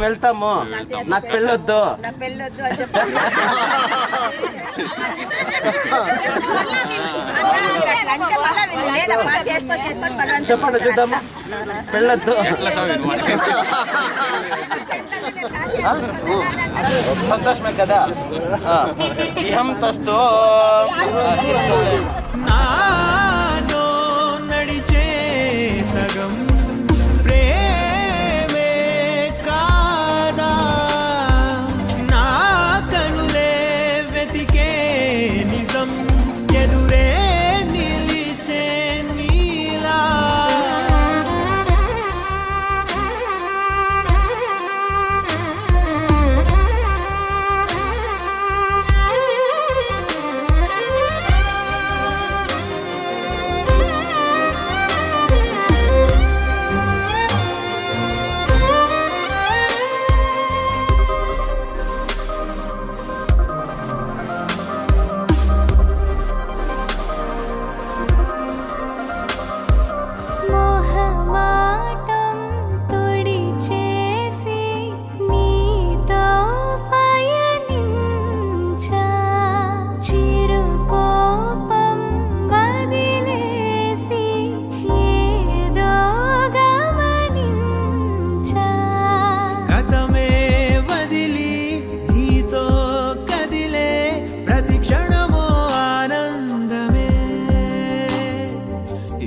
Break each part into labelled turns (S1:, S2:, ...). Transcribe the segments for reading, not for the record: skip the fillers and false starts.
S1: వెళ్తాము. నాకు పెళ్ళొద్దు. చెప్పండి చూద్దాము. పెళ్ళొద్దు. సంతోషమే కదా. ఇహం తస్తు
S2: నాలో నడిచే సగం ప్రేమే కాదా, నా కనులే వెతికే నిజం ఎదురే నిలిచే నీలా.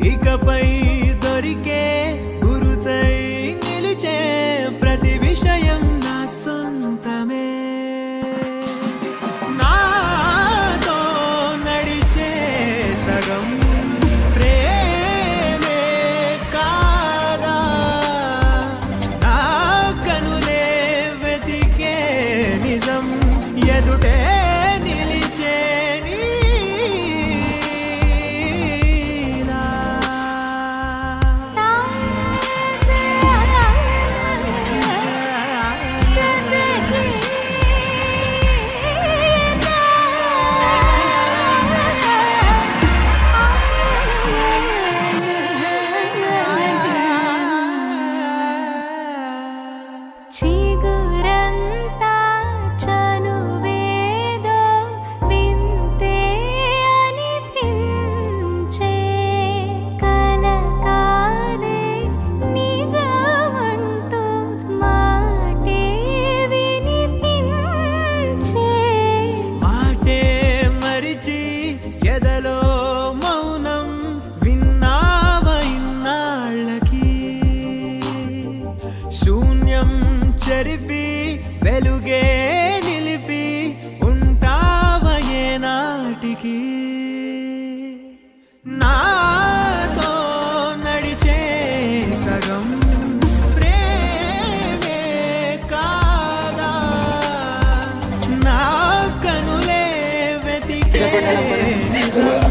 S2: ఇకపై దొరికే గురుతై నిలిచే ప్రతి విషయం నా సొంతమే. నాతో నడిచే సగం ప్రేమే కాదా, నా కనులే వెతికే నిజం ఎదుటే నిలిచే
S3: చిగురంతా చనువేదో వింతే అనిపించే, కల కాదే నిజమంటూ మాటే వినిపించే.
S2: మాటే మరిచి ఎదలో మౌనం విన్నావ ఇన్నాళ్ళకి, శూన్యం చెరిపి వెలుగే నిలిపి ఉంటావ ఏనాటికి. నాతో నడిచే సగం ప్రేమే కాదా, నా కనులే వెతికే నిజం